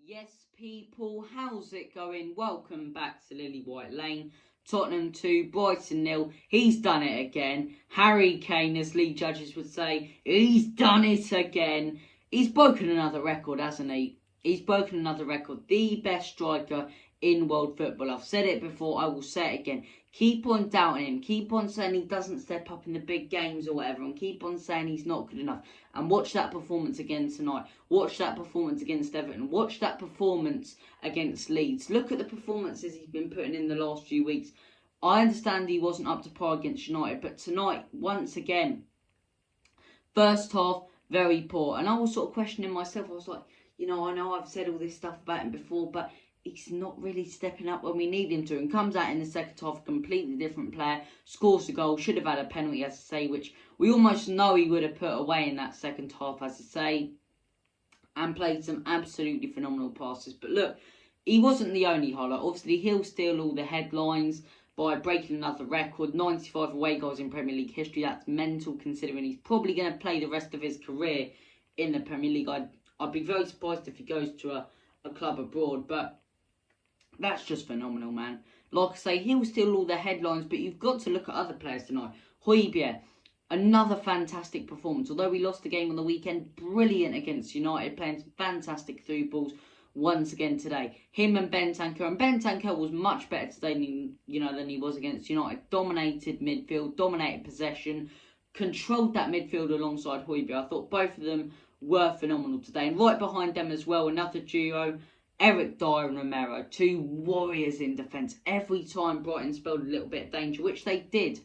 Yes, people, how's it going? Welcome back to Lilywhite Lane. Tottenham 2, Brighton 0. He's done it again. Harry Kane, as league judges would say, he's done it again. He's broken another record, hasn't he? He's broken another record. The best striker in world football. I've said it before, I will say it again. Keep on doubting him. Keep on saying he doesn't step up in the big games or whatever. And keep on saying he's not good enough. And watch that performance again tonight. Watch that performance against Everton. Watch that performance against Leeds. Look at the performances he's been putting in the last few weeks. I understand he wasn't up to par against United. But tonight, once again, first half, very poor. And I was sort of questioning myself. I was like, I know I've said all this stuff about him before, but he's not really stepping up when we need him to. And comes out in the second half, a completely different player. Scores a goal, should have had a penalty, as I say, which we almost know he would have put away in that second half, as I say. And played some absolutely phenomenal passes. But look, he wasn't the only highlight. Obviously, he'll steal all the headlines by breaking another record. 95 away goals in Premier League history. That's mental, considering he's probably going to play the rest of his career in the Premier League. I'd be very surprised if he goes to a club abroad. But that's just phenomenal, man. Like I say, he'll steal all the headlines, but you've got to look at other players tonight. Højbjerg, another fantastic performance. Although we lost the game on the weekend, brilliant against United, playing some fantastic through balls once again today. Him and Bentancur. And Bentancur was much better today than he was against United. Dominated midfield, dominated possession, controlled that midfield alongside Højbjerg. I thought both of them were phenomenal today. And right behind them as well, another duo, Eric Dyer and Romero, two warriors in defence. Every time Brighton spelled a little bit of danger, which they did.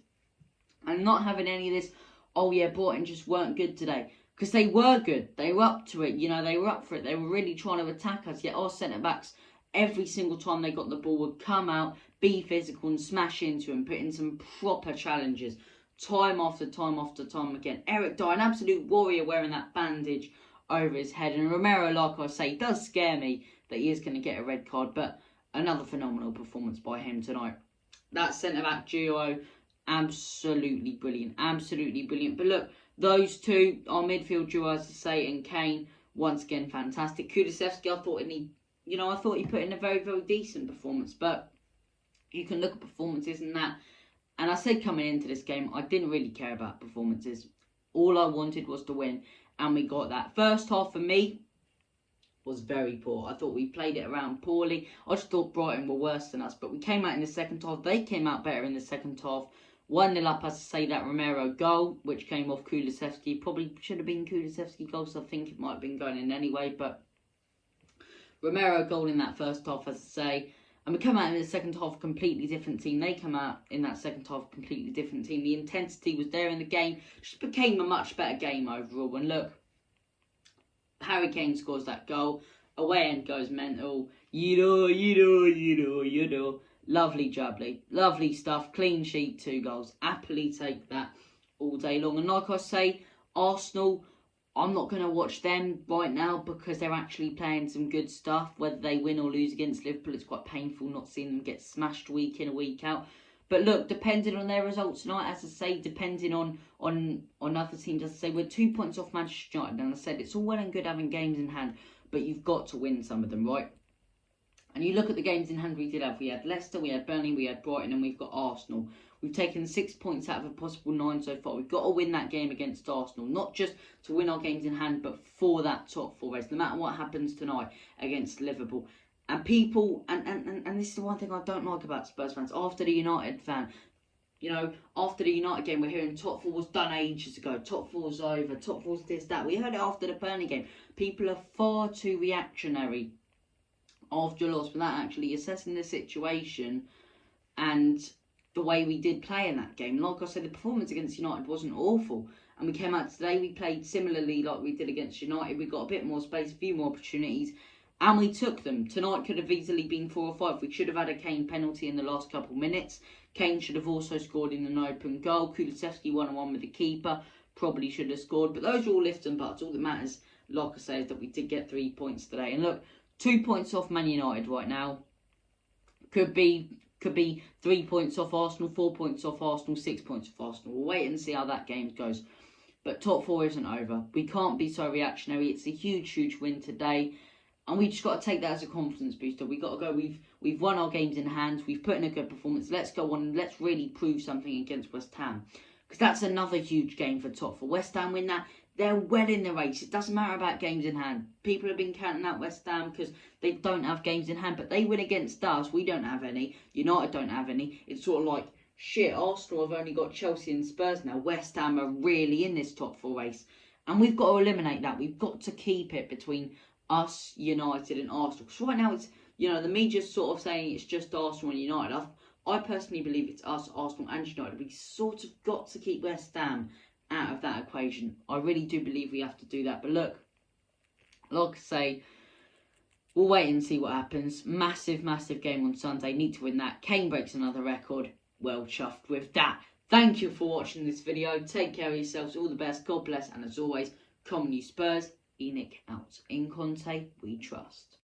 And not having any of this, oh yeah, Brighton just weren't good today. Because they were good. They were up to it. They were up for it. They were really trying to attack us. Yet our centre-backs, every single time they got the ball, would come out, be physical and smash into him, put in some proper challenges. Time after time after time again. Eric Dyer, an absolute warrior wearing that bandage over his head. And Romero, like I say, does scare me that he is going to get a red card. But another phenomenal performance by him tonight. That centre-back duo, absolutely brilliant. Absolutely brilliant. But look, those two, our midfield duo, as I say, and Kane, once again, fantastic. Kulusevski, I thought he put in a very, very decent performance. But you can look at performances and that. And I said coming into this game, I didn't really care about performances. All I wanted was to win. And we got that. First half for me was very poor. I thought we played it around poorly. I just thought Brighton were worse than us. But we came out in the second half. They came out better in the second half. 1-0 up, as I say, that Romero goal, which came off Kulusevski. Probably should have been Kulusevski goal, so I think it might have been going in anyway. But Romero goal in that first half, as I say. And we come out in the second half a completely different team. They come out in that second half a completely different team. The intensity was there in the game. Just became a much better game overall. And look, Harry Kane scores that goal. Away end goes mental. Lovely jubbly. Lovely stuff. Clean sheet, 2 goals. Happily take that all day long. And like I say, Arsenal, I'm not going to watch them right now because they're actually playing some good stuff. Whether they win or lose against Liverpool, it's quite painful not seeing them get smashed week in and week out. But look, depending on their results tonight, as I say, depending on other teams, as I say, we're 2 points off Manchester United. And I said, it's all well and good having games in hand, but you've got to win some of them, right? And you look at the games in hand we did have. We had Leicester, we had Burnley, we had Brighton, and we've got Arsenal. We've taken 6 points out of a possible 9 so far. We've got to win that game against Arsenal. Not just to win our games in hand, but for that top 4 race. No matter what happens tonight against Liverpool. And people, and this is the one thing I don't like about Spurs fans. After the United after the United game, we're hearing top 4 was done ages ago. Top 4's over. Top 4's this, that. We heard it after the Burnley game. People are far too reactionary after a loss without actually assessing the situation and the way we did play in that game. Like I said, the performance against United wasn't awful. And we came out today, we played similarly like we did against United. We got a bit more space, a few more opportunities, and we took them. Tonight could have easily been 4 or 5. We should have had a Kane penalty in the last couple of minutes. Kane should have also scored in an open goal. Kulusevski 1-on-1 with the keeper. Probably should have scored. But those are all lifts and buts. All that matters, like I say, is that we did get 3 points today. And look, 2 points off Man United right now. Could be 3 points off Arsenal, 4 points off Arsenal, 6 points off Arsenal. We'll wait and see how that game goes. But top 4 isn't over. We can't be so reactionary. It's a huge, huge win today. And we just got to take that as a confidence booster. We got to go. We've won our games in hand. We've put in a good performance. Let's go on and let's really prove something against West Ham, because that's another huge game for Tot. For West Ham win that, they're well in the race. It doesn't matter about games in hand. People have been counting out West Ham because they don't have games in hand, but they win against us. We don't have any. United don't have any. It's sort of like, shit, Arsenal have only got Chelsea and Spurs now. West Ham are really in this top 4 race. And we've got to eliminate that. We've got to keep it between us, United and Arsenal. Because right now it's, the media's sort of saying it's just Arsenal and United. I personally believe it's us, Arsenal and United. We sort of got to keep West Ham out of that equation. I really do believe we have to do that. But look, like I say, we'll wait and see what happens. Massive, massive game on Sunday. Need to win that. Kane breaks another record. Well chuffed with that. Thank you for watching this video. Take care of yourselves. All the best. God bless. And as always, come on you Spurs. Enoch out. In Conte, we trust.